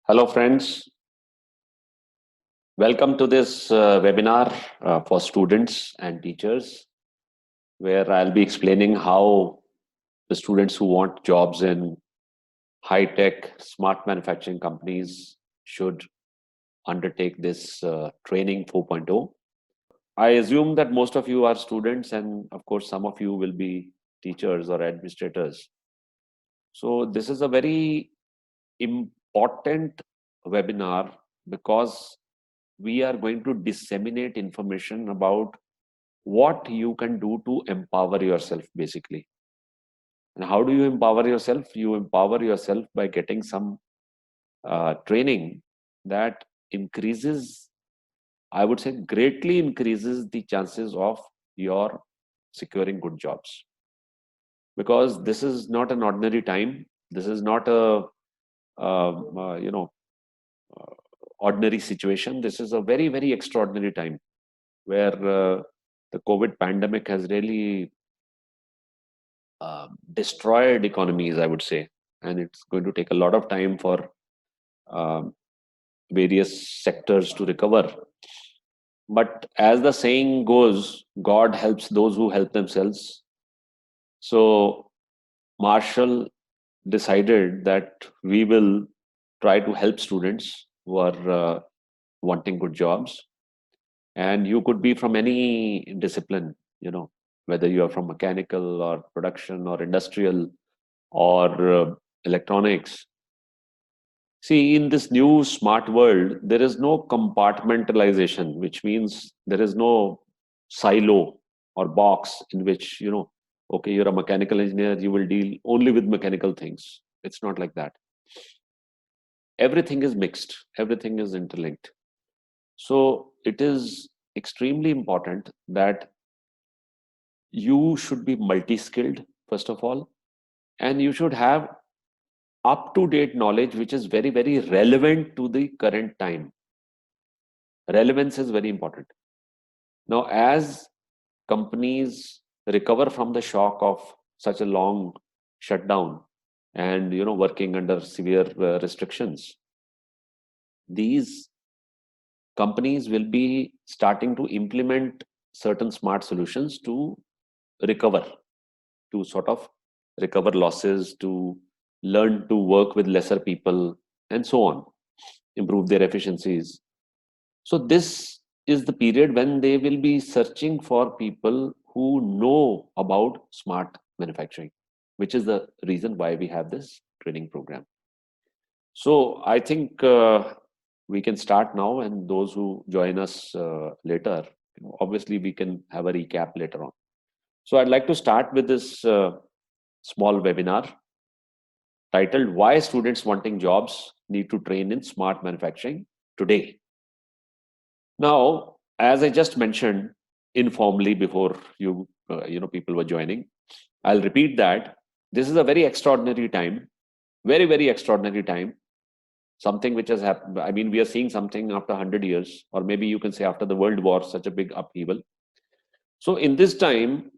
Hello, friends. Welcome to this webinar for students and teachers, where I'll be explaining how the students who want jobs in high tech, smart manufacturing companies should undertake this training 4.0. I assume that most of you are students, and of course, some of you will be teachers or administrators. So, this is a very important webinar because we are going to disseminate information about what you can do to empower yourself basically. And how do you empower yourself? You empower yourself by getting some training that increases, I would say, greatly increases the chances of your securing good jobs. Because this is not an ordinary time. This is not a you know uh, ordinary situation. This is a very very extraordinary time where the COVID pandemic has really destroyed economies, I would say, and it's going to take a lot of time for um, various sectors to recover. But as the saying goes, God helps those who help themselves. So Marshall decided that we will try to help students who are wanting good jobs, and you could be from any discipline, whether you are from mechanical or production or industrial or electronics. See, in this new smart world, there is no compartmentalization, which means there is no silo or box in which, okay, you're a mechanical engineer, you will deal only with mechanical things. It's not like that. Everything is mixed, everything is interlinked. So it is extremely important that you should be multi skilled, first of all, and you should have up to date knowledge which is very, very relevant to the current time. Relevance is very important. Now, as companies recover from the shock of such a long shutdown and working under severe restrictions, these companies will be starting to implement certain smart solutions to recover, to sort of recover losses, to learn to work with lesser people, and so on, improve their efficiencies. So this is the period when they will be searching for people who know about smart manufacturing, which is the reason why we have this training program. So I think we can start now, and those who join us later, obviously we can have a recap later on. So I'd like to start with this small webinar titled "Why Students Wanting Jobs Need to Train in Smart Manufacturing Today." Now, as I just mentioned informally before people were joining, I'll repeat that this is a very extraordinary time, very very extraordinary time. Something which has happened. I mean, we are seeing something after 100 years, or maybe you can say after the World War, such a big upheaval. So, in this time,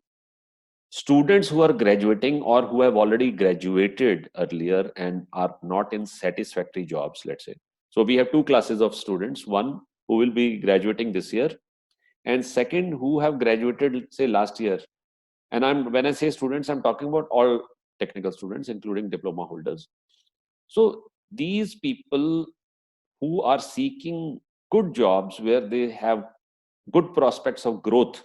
students who are graduating or who have already graduated earlier and are not in satisfactory jobs, let's say. So, we have two classes of students: one who will be graduating this year, and second who have graduated say last year. And when I say students, I'm talking about all technical students including diploma holders. So these people who are seeking good jobs where they have good prospects of growth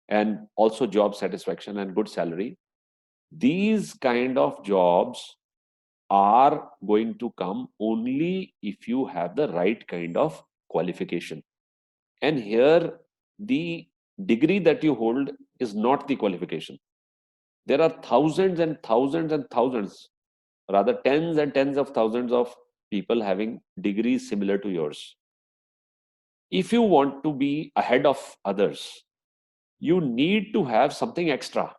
and also job satisfaction and good salary, these kind of jobs are going to come only if you have the right kind of qualification. And here, the degree that you hold is not the qualification. There are thousands and thousands and thousands, rather tens and tens of thousands of people having degrees similar to yours. If you want to be ahead of others, you need to have something extra.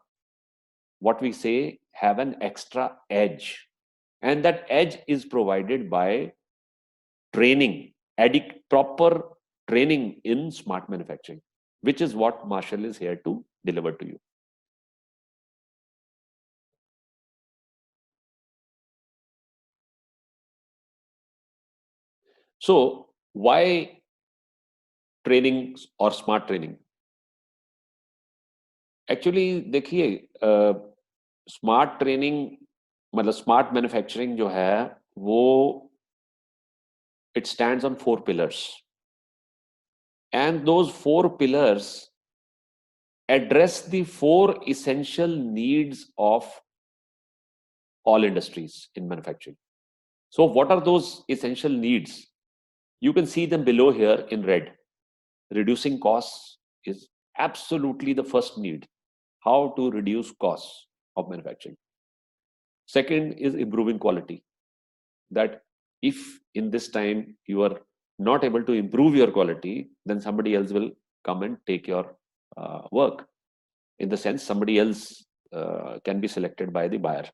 What we say, have an extra edge. And that edge is provided by training, proper training in smart manufacturing, which is what Marshall is here to deliver to you. So why training or smart training? Actually देखिए, smart training मतलब smart manufacturing जो है वो it stands on 4 pillars, and those 4 pillars address the 4 essential needs of all industries in manufacturing. So what are those essential needs? You can see them below here in red. Reducing costs is absolutely the first need. How to reduce costs of manufacturing. Second is improving quality. That if in this time you are not able to improve your quality, then somebody else will come and take your work. In the sense, somebody else can be selected by the buyer.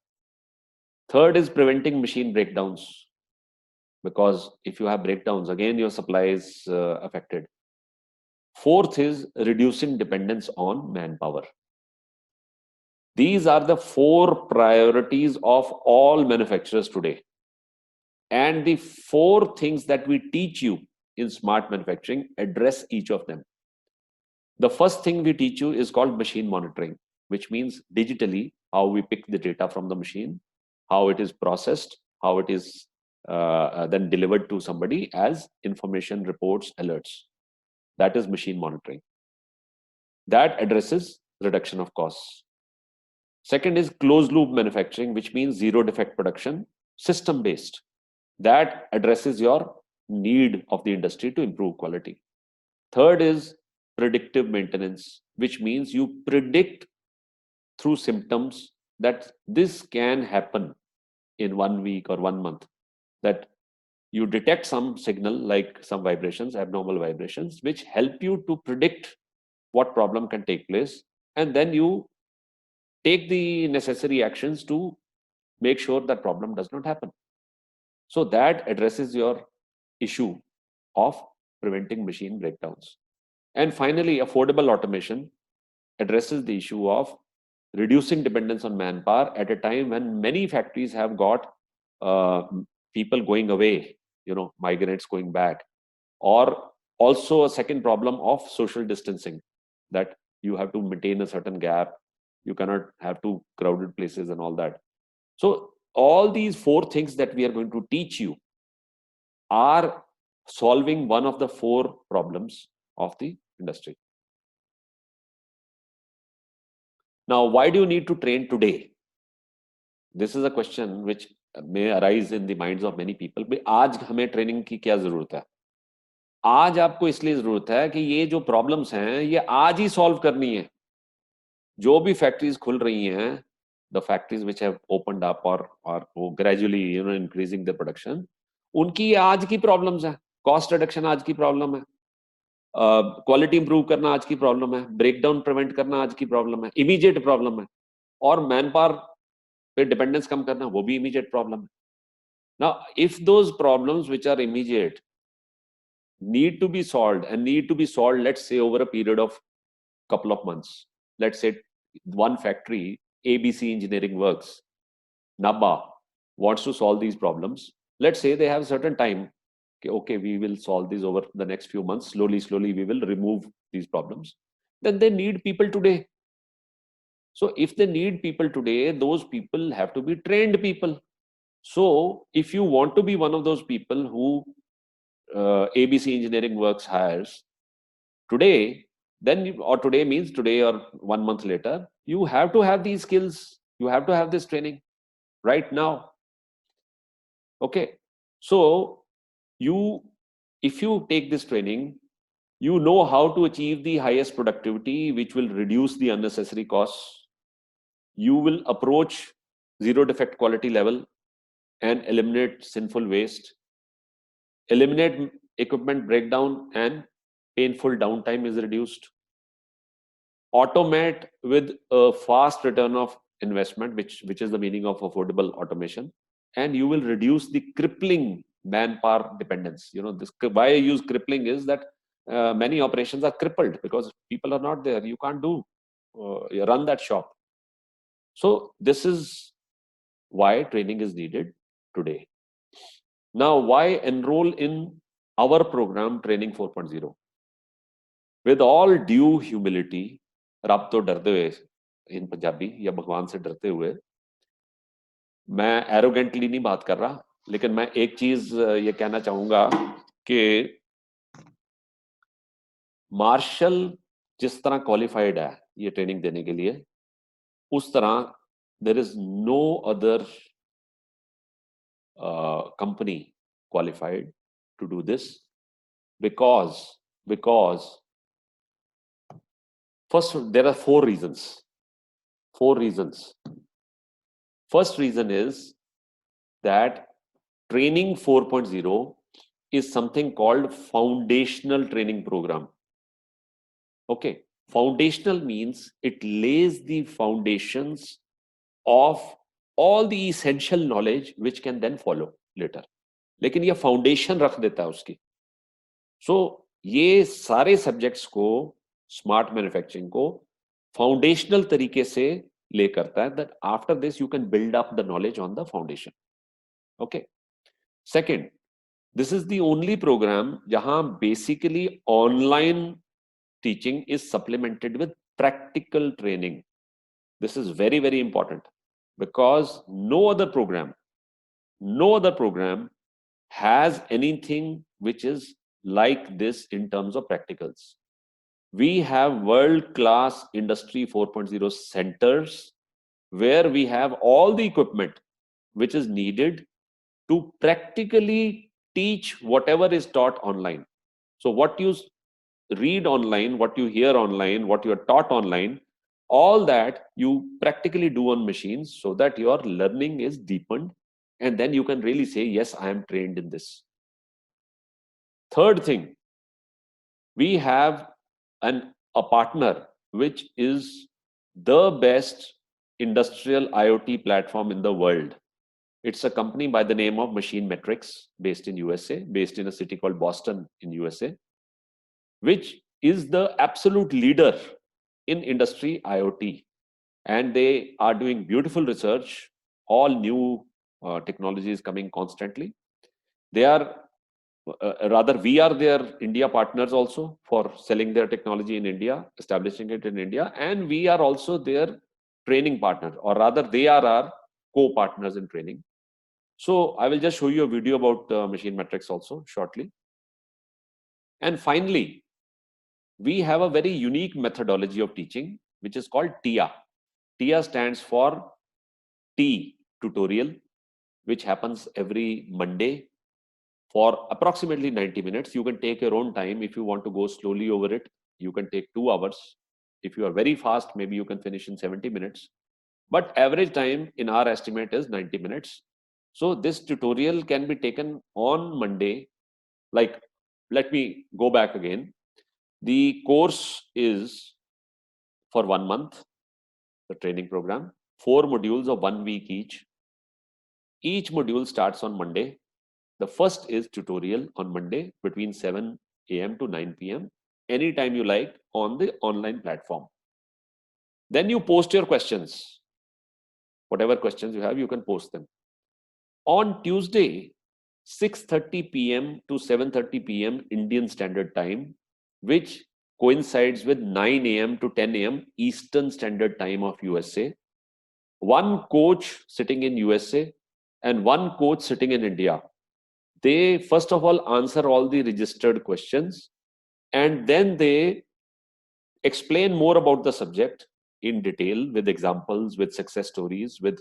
Third is preventing machine breakdowns, because if you have breakdowns, again your supply is affected. Fourth is reducing dependence on manpower. These are the 4 priorities of all manufacturers today. And the 4 things that we teach you in smart manufacturing address each of them. The first thing we teach you is called machine monitoring, which means digitally how we pick the data from the machine, how it is processed, how it is then delivered to somebody as information, reports, alerts. That is machine monitoring. That addresses reduction of costs. Second is closed loop manufacturing, which means zero defect production, system based. That addresses your need of the industry to improve quality. Third is predictive maintenance, which means you predict through symptoms that this can happen in 1 week or 1 month. That you detect some signal like some vibrations, abnormal vibrations, which help you to predict what problem can take place, and then you take the necessary actions to make sure that problem does not happen. So that addresses your issue of preventing machine breakdowns. And finally, affordable automation addresses the issue of reducing dependence on manpower at a time when many factories have got uh, people going away, migrants going back, or also a second problem of social distancing, that you have to maintain a certain gap, you cannot have two crowded places and all that. So all these 4 things that we are going to teach you are solving one of the 4 problems of the industry. Now, why do you need to train today? This is a question which may arise in the minds of many people. भाई आज हमें training की क्या जरूरत है? आज आपको इसलिए जरूरत है कि ये जो प्रॉब्लम्स हैं ये आज ही सॉल्व करनी है. जो भी फैक्ट्रीज खुल रही हैं, the factories which have opened up or gradually increasing their production, उनकी आज की प्रॉब्लम्स है. कॉस्ट रिडक्शन आज की प्रॉब्लम है, क्वालिटी इंप्रूव करना आज की प्रॉब्लम है, ब्रेकडाउन प्रिवेंट करना आज की प्रॉब्लम है, इमीडिएट प्रॉब्लम है. और मैन पावर पे डिपेंडेंस कम करना वो भी इमीडिएट प्रॉब्लम है. Now, if those problems which are immediate need to be solved and need to be solved, let's say over a period of couple of months, let's say one factory, ABC Engineering Works, Nabha, wants to solve these problems. Let's say they have certain time. Okay, we will solve these over the next few months. Slowly, we will remove these problems. Then they need people today. So if they need people today, those people have to be trained people. So if you want to be one of those people who ABC Engineering Works hires today, then or today means today or 1 month later, you have to have these skills. You have to have this training right now. Okay, so if you take this training, you know how to achieve the highest productivity, which will reduce the unnecessary costs. You will approach zero defect quality level and eliminate sinful waste, eliminate equipment breakdown and painful downtime is reduced, automate with a fast return of investment, which is the meaning of affordable automation, and you will reduce the crippling manpower dependence. This why I use crippling is that many operations are crippled because people are not there. You can't do run that shop. So this is why training is needed today. Now, why enroll in our program Training 4.0. With all due humility, रब तो डरते हुए इन पंजाबी या भगवान से डरते हुए, मैं एरोगेंटली नहीं बात कर रहा, लेकिन मैं एक चीज ये कहना चाहूंगा कि मार्शल जिस तरह क्वालिफाइड है ये ट्रेनिंग देने के लिए, उस तरह there is no other company qualified to do this, because first there are four reasons. First reason is that Training 4.0 is something called foundational training program. Okay, foundational means it lays the foundations of all the essential knowledge which can then follow later. लेकिन ये foundation रख देता है उसकी. सो ये सारे subjects को, smart manufacturing को फाउंडेशनल तरीके से ले करता है, that after this you can build up the knowledge on the foundation. Okay. Second, this is the only programme जहां basically online teaching is supplemented with practical training. This is very very important because no other programme has anything which is like this in terms of practicals. We have world-class Industry 4.0 centers where we have all the equipment which is needed to practically teach whatever is taught online. So what you read online, what you hear online, what you are taught online, all that you practically do on machines so that your learning is deepened, and then you can really say, yes, I am trained in this. Third thing, we have a partner which is the best industrial IoT platform in the world. It's a company by the name of Machine Metrics, based in USA, based in a city called Boston in USA, which is the absolute leader in industry IoT. And they are doing beautiful research, all new technologies coming constantly. They are rather we are their India partners also for selling their technology in India, establishing it in India, and we are also their training partner, or rather they are our co-partners in training. So I will just show you a video about Machine Metrics also shortly. And finally, we have a very unique methodology of teaching which is called TIA. TIA stands for T tutorial, which happens every Monday for approximately 90 minutes. You can take your own time. If you want to go slowly over it, you can take 2 hours. If you are very fast, maybe you can finish in 70 minutes. But average time in our estimate is 90 minutes. So this tutorial can be taken on Monday. Like, let me go back again. The course is for 1 month, the training program, 4 modules of 1 week each. Each module starts on Monday. The first is tutorial on Monday between 7 a.m. to 9 p.m. anytime you like on the online platform. Then you post your questions. Whatever questions you have, you can post them. On Tuesday, 6:30 p.m. to 7:30 p.m. Indian Standard Time, which coincides with 9 a.m. to 10 a.m. Eastern Standard Time of USA. One coach sitting in USA and one coach sitting in India. They first of all answer all the registered questions, and then they explain more about the subject in detail with examples, with success stories, with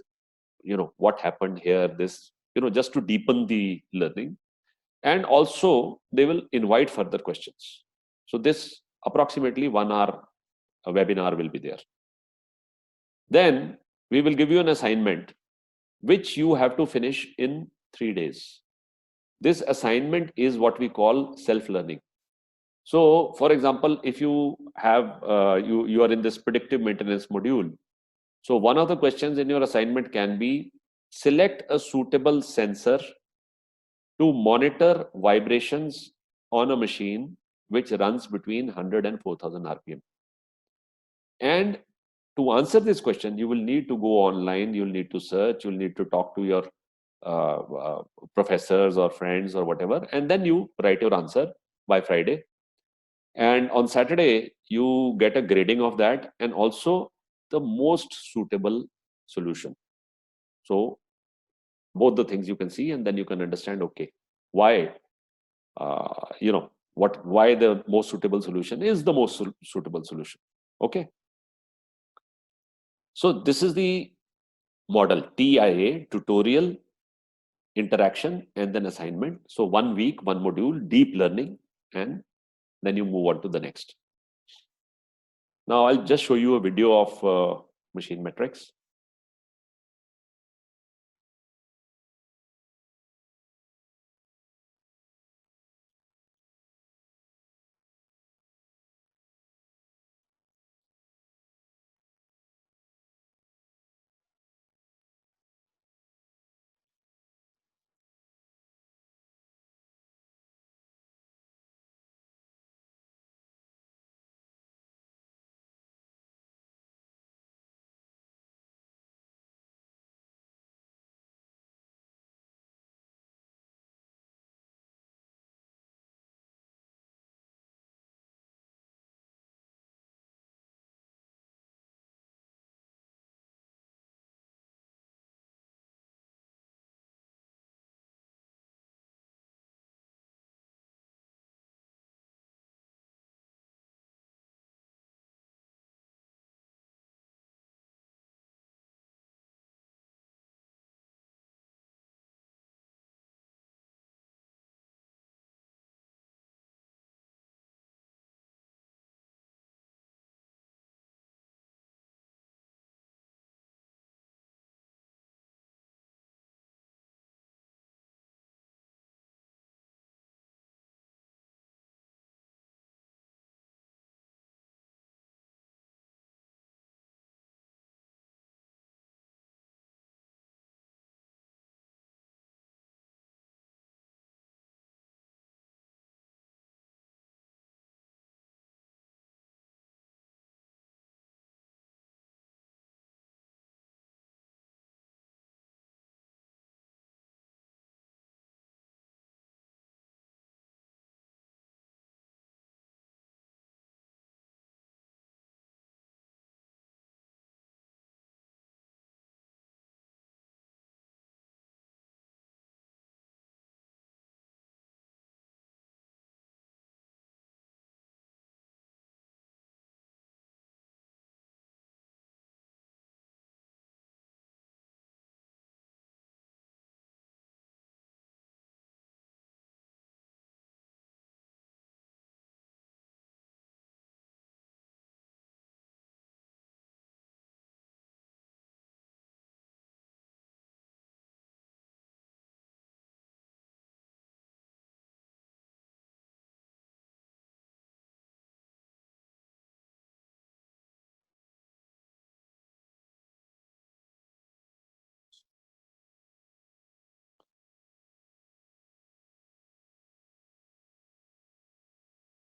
what happened here, this, just to deepen the learning. And also they will invite further questions. So this approximately 1 hour webinar will be there. Then we will give you an assignment which you have to finish in 3 days. This assignment is what we call self-learning. So, for example, if you have you are in this predictive maintenance module, so one of the questions in your assignment can be, select a suitable sensor to monitor vibrations on a machine which runs between 100 and 4000 RPM. And to answer this question, you will need to go online, you'll need to search, you'll need to talk to your professors or friends or whatever, and then you write your answer by Friday. And on Saturday, you get a grading of that and also the most suitable solution. So both the things you can see, and then you can understand, okay, why, why the most suitable solution is the most suitable solution. Okay. So this is the model TIA, tutorial, interaction, and then assignment. So 1 week, one module, deep learning, and then you move on to the next. Now I'll just show you a video of machine metrics.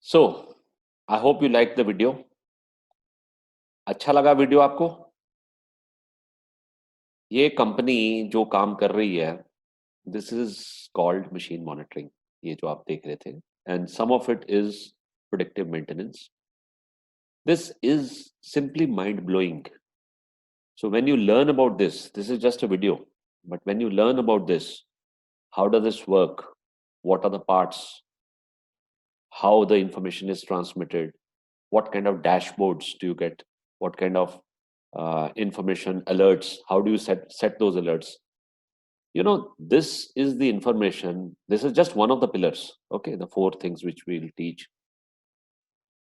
So I hope you liked the video. अच्छा लगा video आपको? ये company जो काम कर रही है, this is called machine monitoring, ये जो आप देख रहे थे, and some of it is predictive maintenance. This is simply mind blowing. So when you learn about this is just a video, but when you learn about this, how does this work? What are the parts? How the information is transmitted? What kind of dashboards do you get? What kind of information alerts? How do you set those alerts? You know, this is the information. This is just one of the pillars. Okay, the 4 things which we'll teach.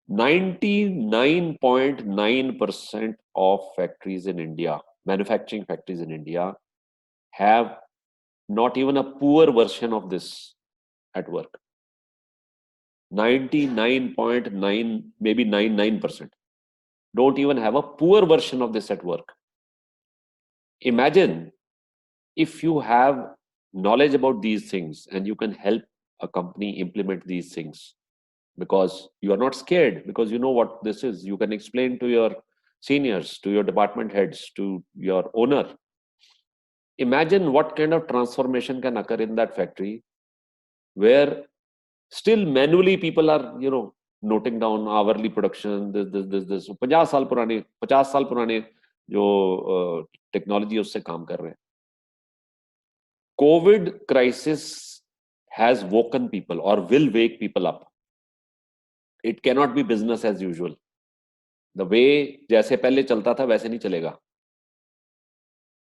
99.9% of factories in India, manufacturing factories in India, have not even a poor version of this at work. 99.9, maybe 99%, don't even have a poor version of this at work. Imagine if you have knowledge about these things and you can help a company implement these things, because you are not scared, because you know what this is. You can explain to your seniors, to your department heads, to your owner. Imagine what kind of transformation can occur in that factory where still manually people are, noting down hourly production, this 50 साल पुराने जो technology उससे काम कर रहे हैं. COVID crisis has woken people or will wake people up. It cannot be business as usual. The way जैसे पहले चलता था वैसे नहीं चलेगा.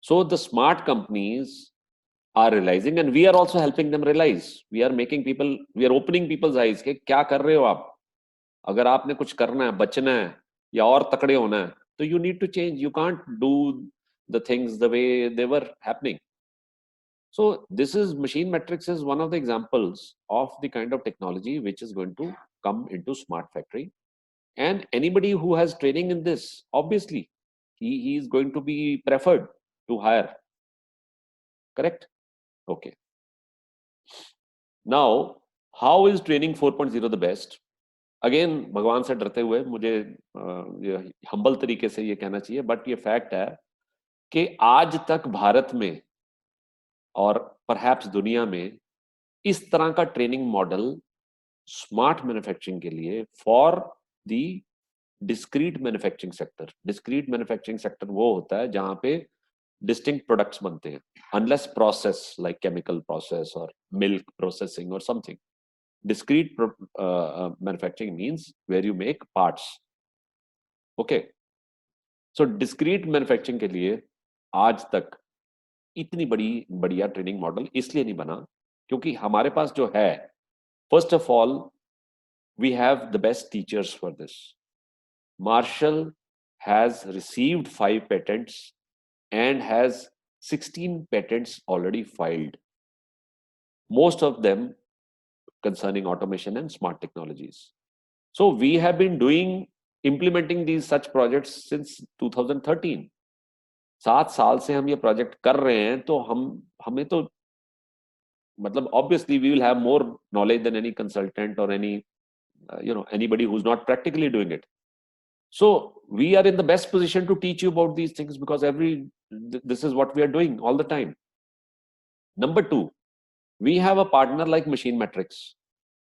So the smart companies are realizing, and we are also helping them realize. We are opening people's eyes कि क्या कर रहे हो आप? अगर आपने कुछ करना है, बचना है या और तकड़े होना है, तो you need to change. You can't do the things the way they were happening. So Machine Metrics is one of the examples of the kind of technology which is going to come into smart factory. And anybody who has training in this, obviously, he is going to be preferred to hire. Correct? Okay. Now, how is training 4.0 the best? Again, भगवान से डरते हुए मुझे humble तरीके से ये कहना चाहिए, बट ये फैक्ट है कि आज तक भारत में और परहैप्स दुनिया में इस तरह का ट्रेनिंग मॉडल स्मार्ट मैन्युफैक्चरिंग के लिए for the discrete manufacturing sector वो होता है जहां पे डिस्टिंक्ट प्रोडक्ट्स बनते हैं, unless process like chemical process और मिल्क प्रोसेसिंग और something. Discrete manufacturing means where you make parts. Okay. So discrete manufacturing के लिए आज तक इतनी बढ़िया ट्रेनिंग मॉडल इसलिए नहीं बना क्योंकि हमारे पास जो है, first of all we have the best teachers for this. Marshall has received 5 patents and has 16 patents already filed. Most of them concerning automation and smart technologies. So we have been implementing these such projects since 2013. 7 साल से हम ये project कर रहे हैं, तो हमें तो मतलब obviously we will have more knowledge than any consultant or anybody who's not practically doing it. So we are in the best position to teach you about these things because this is what we are doing all the time. Number 2, we have a partner like Machine Metrics.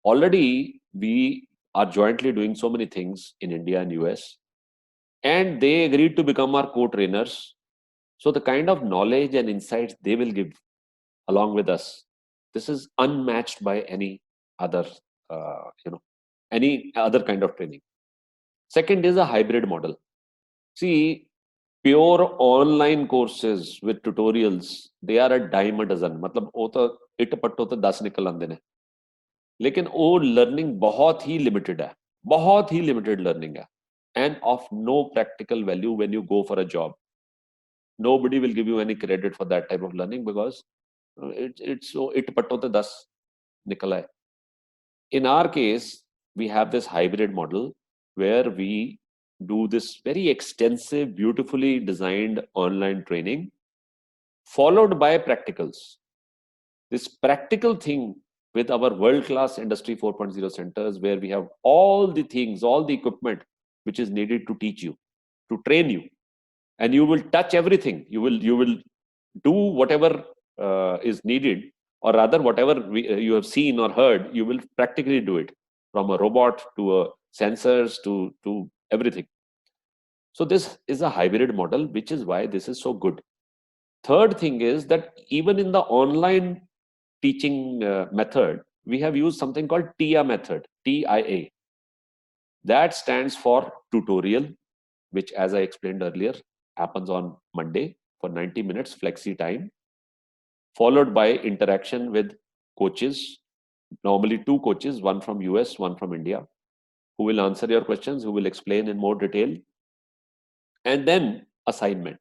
Already we are jointly doing so many things in India and US, and they agreed to become our co-trainers. So the kind of knowledge and insights they will give along with us, this is unmatched by any other, any other kind of training. Second is a hybrid model. See, pure online courses with tutorials, they are a dime a dozen. मतलब वो तो it पट्टो तो 10 निकल आंदे ने, लेकिन वो लर्निंग बहुत ही लिमिटेड है, बहुत ही लिमिटेड लर्निंग है, and of no practical value when you go for a job. Nobody will give you any credit for that type of learning because it's so it patto te 10 nikala hai. In our case, we have this hybrid model where we do this very extensive, beautifully designed online training followed by practicals. This practical thing with our world-class Industry 4.0 centers where we have all the things, all the equipment which is needed to teach you, to train you, and you will touch everything. You will do whatever is needed, or rather whatever you have seen or heard, you will practically do it, from a robot to sensors to everything. So this is a hybrid model, which is why this is so good. Third thing is that even in the online teaching method, we have used something called TIA method, TIA. That stands for tutorial, which, as I explained earlier, happens on Monday for 90 minutes flexi time, followed by interaction with coaches, normally 2 coaches, one from US, one from India, who will answer your questions, who will explain in more detail. And then assignment.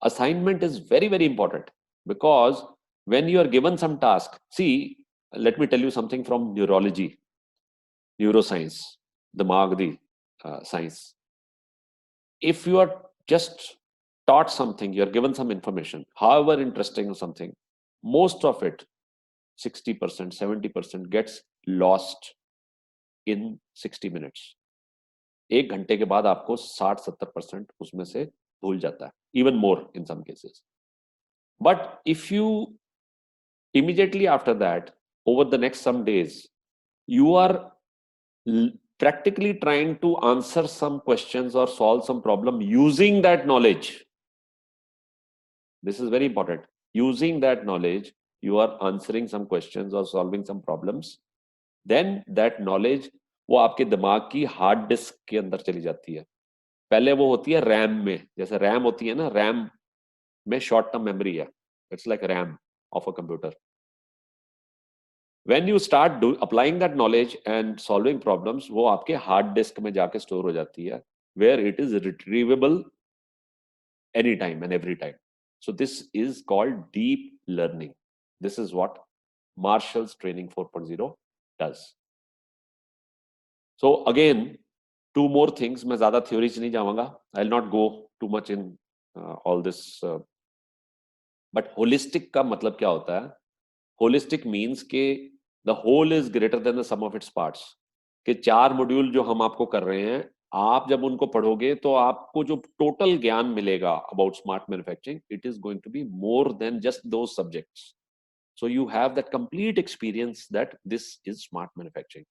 Assignment is very, very important because when you are given some task, see, let me tell you something from neurology, neuroscience, the Magdi science. If you are just taught something, you're given some information, however interesting or something, most of it, 60%, 70% gets lost in 60 minutes. 1 घंटे के बाद आपको 60-70% उसमें से भूल जाता है, even more in some cases. But if you immediately after that, over the next some days, you are practically trying to answer some questions or solve some problem using that knowledge. This is very important. Using that knowledge, you are answering some questions or solving some problems. Then that knowledge वो आपके दिमाग की hard disk के अंदर चली जाती है. पहले वो होती है रैम में, जैसे रैम होती है ना, रैम में शॉर्ट टर्म मेमोरी है. It's like RAM of a computer. When you start applying that knowledge and solving problems, वो आपके हार्ड डिस्क में जाके स्टोर हो जाती है, where it is retrievable anytime and every time. So this is called deep learning. This is what Marshall's Training 4.0 does. So again, two more things. मैं ज़्यादा theories नहीं जाऊँगा. I'll not go too much in all this. But holistic का मतलब क्या होता है? Holistic means कि the whole is greater than the sum of its parts. कि 4 मॉड्यूल जो हम आपको कर रहे हैं, आप जब उनको पढ़ोगे तो आपको जो टोटल ज्ञान मिलेगा about smart manufacturing, it is going to be more than just those subjects. So you have that complete experience that this is smart manufacturing.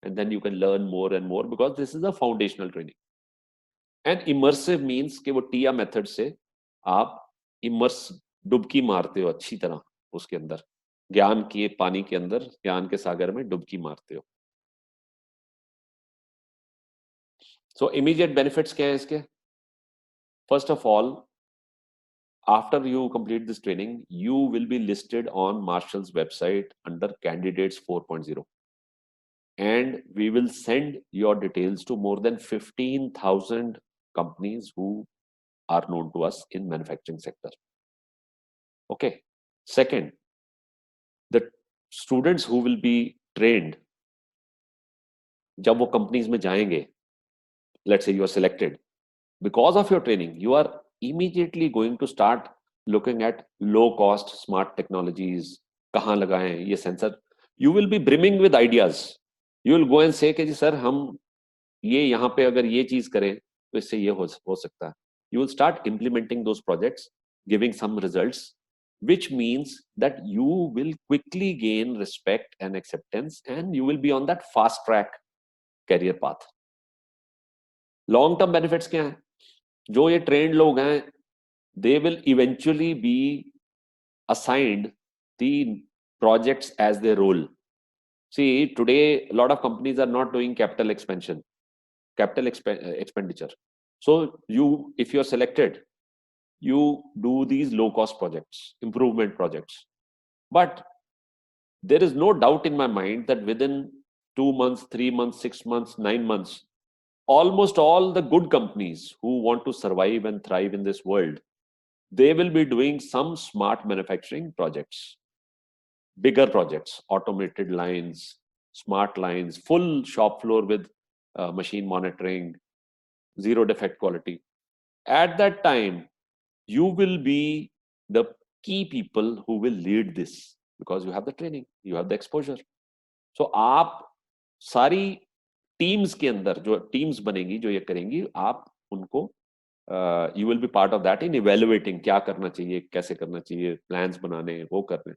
And then you can learn more and more because this is a foundational training. And immersive means कि वो TIA method से आप immerse डुबकी मारते हो अच्छी तरह उसके अंदर, ज्ञान के पानी के अंदर, ज्ञान के सागर में डुबकी मारते हो. So immediate benefits क्या है इसके? First of all, after you complete this training, you will be listed on Marshall's website under Candidates 4.0. And we will send your details to more than 15,000 companies who are known to us in manufacturing sector. Okay. Second, the students who will be trained, जब वो companies में जाएंगे, let's say you are selected, because of your training, you are immediately going to start looking at low cost smart technologies. कहाँ लगाएं ये sensor? You will be brimming with ideas. You will go and say कि जी sir हम ये यहाँ पे अगर ये चीज करें तो इससे ये हो सकता है. You will start implementing those projects, giving some results, which means that you will quickly gain respect and acceptance, and you will be on that fast track career path. Long term benefits क्या हैं? जो ये trained लोग हैं, they will eventually be assigned the projects as their role. See, today a lot of companies are not doing capital expansion, capital expenditure. So you, if you're selected, you do these low cost projects, improvement projects. But there is no doubt in my mind that within 2 months, 3 months, 6 months, 9 months, almost all the good companies who want to survive and thrive in this world, they will be doing some smart manufacturing projects, bigger projects, automated lines, smart lines, full shop floor with machine monitoring, zero defect quality. At that time, you will be the key people who will lead this because you have the training, you have the exposure. So आप सारी teams के अंदर जो teams बनेंगी जो ये करेंगी, आप उनको you will be part of that in evaluating क्या करना चाहिए, कैसे करना चाहिए, plans बनाने, वो करने.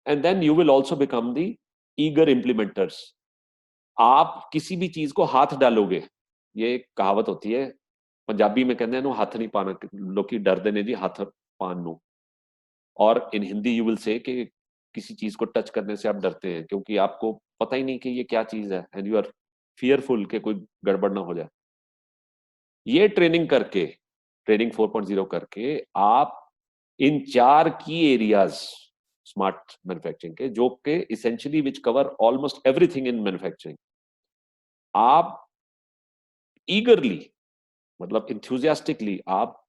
And then you will also become the eager implementers. आप किसी भी चीज को हाथ डालोगे, ये एक कहावत होती है पंजाबी में, कहते हैं नो हाथ नहीं पाना, लोकी डरदे ने जी हाथ पान नो. और इन हिंदी यू विल से कि किसी चीज को टच करने से आप डरते हैं क्योंकि आपको पता ही नहीं कि ये क्या चीज है, एंड यू आर फियरफुल कि कोई गड़बड़ ना हो जाए. ये ट्रेनिंग करके, ट्रेनिंग 4.0 करके आप इन 4 की एरियाज स्मार्ट मैन्युफैक्चरिंग के, जो के essentially which cover almost everything in manufacturing, आप ईगरली, मतलब इंथुजियास्टिकली आप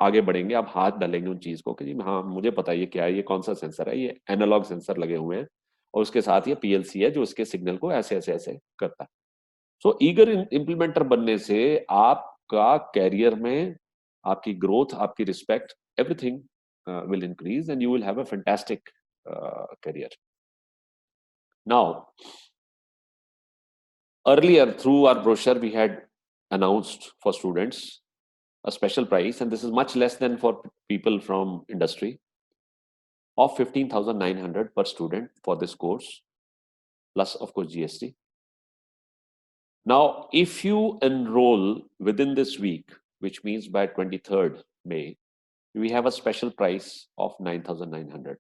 आगे बढ़ेंगे, आप हाथ डालेंगे उन चीज को कि जी हाँ मुझे पता है ये क्या है, ये कौन सा सेंसर है, ये एनालॉग सेंसर लगे हुए हैं और उसके साथ ये पीएलसी है जो इसके सिग्नल को ऐसे ऐसे ऐसे करता है. सो ईगर इंप्लीमेंटर बनने से आपका कैरियर में आपकी ग्रोथ, आपकी respect, everything will increase and you will have a fantastic career. Now, earlier through our brochure we had announced for students a special price, and this is much less than for people from industry. of 15,900 per student for this course, plus of course GST. Now, if you enroll within this week, which means by 23rd May, we have a special price of 9,900.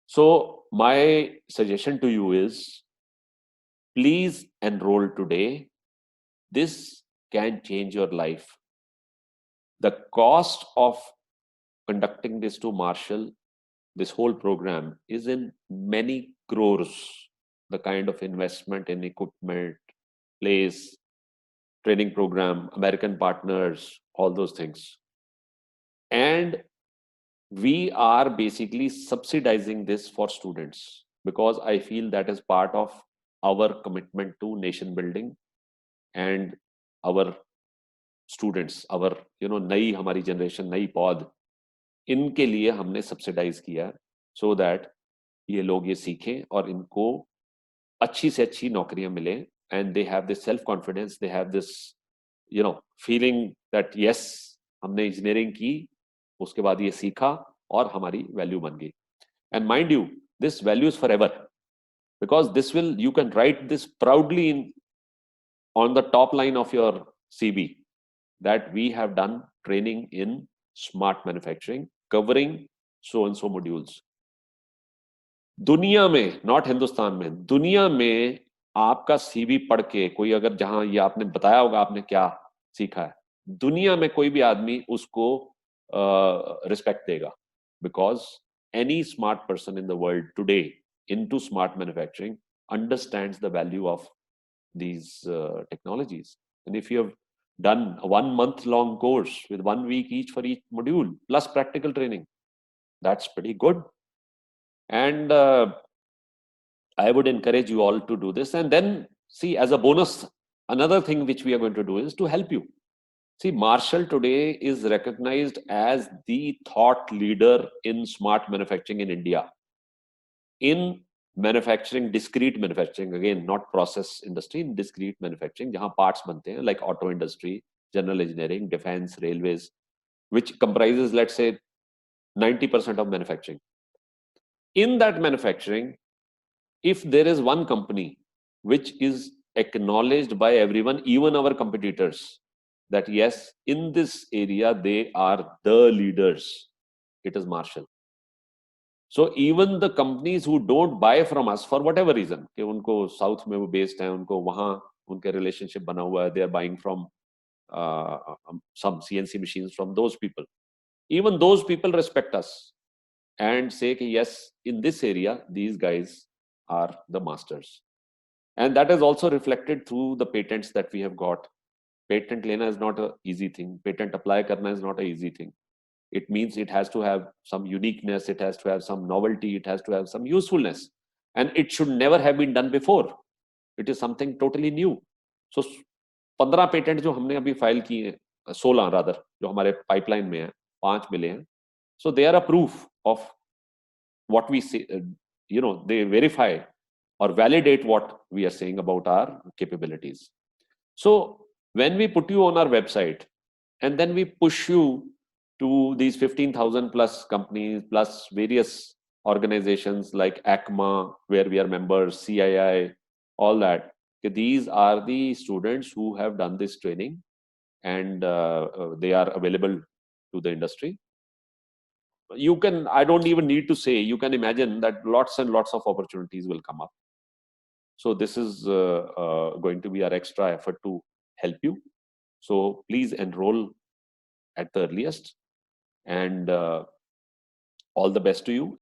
So my suggestion to you is, please enroll today. This can change your life. The cost of conducting this to Marshall, this whole program, is in many crores. The kind of investment in equipment, place, training program, American partners, all those things. And we are basically subsidizing this for students, because I feel that is part of our commitment to nation building and our students, our नई हमारी generation, नई पौध, इनके लिए हमने subsidize किया, so that ये लोग ये सीखें और इनको अच्छी से अच्छी नौकरियां मिले, and they have this self confidence, they have this feeling that yes, हमने engineering की, उसके बाद ये सीखा और हमारी value बन गई. And mind you, this value is forever, because this will, you can write this proudly on the top line of your CV, that we have done training in smart manufacturing covering so and so modules. दुनिया में, not Hindustan में, दुनिया में आपका CV पढ़ के कोई अगर, जहां ये आपने बताया होगा आपने क्या सीखा है, दुनिया में कोई भी आदमी उसको रिस्पेक्ट देगा, because any smart person in the world today into smart manufacturing understands the value of these technologies. And if you have done a 1 month long course with 1 week each for each module plus practical training, that's pretty good. And I would encourage you all to do this. And then see, as a bonus, another thing which we are going to do is to help you. See, Marshall today is recognized as the thought leader in smart manufacturing in India, in manufacturing, discrete manufacturing, again not process industry, in discrete manufacturing, jahan parts bante hain, like auto industry, general engineering, defense, railways, which comprises, let's say, 90% of manufacturing. In that manufacturing, if there is one company which is acknowledged by everyone, even our competitors, that yes, in this area they are the leaders, it is Marshall. So even the companies who don't buy from us for whatever reason, कि उनको south में वो based है, उनको वहाँ उनके relationship बना हुआ है, they are buying from some CNC machines from those people. Even those people respect us and say कि yes, in this area these guys are the masters. And that is also reflected through the patents that we have got. Patent लेना is not a easy thing. Patent apply करना is not a easy thing. It means it has to have some uniqueness, it has to have some novelty, it has to have some usefulness, and it should never have been done before. It is something totally new. So 15 patent जो हमने अभी file किए हैं, 16 rather जो हमारे pipeline में है, 5 मिले हैं. So they are a proof of what we say, they verify or validate what we are saying about our capabilities. So when we put you on our website and then we push you to these 15,000 plus companies, plus various organizations like ACMA, where we are members, CII, all that. These are the students who have done this training, and they are available to the industry. You can, I don't even need to say, you can imagine that lots and lots of opportunities will come up. So this is going to be our extra effort to help you. So please enroll at the earliest. And all the best to you.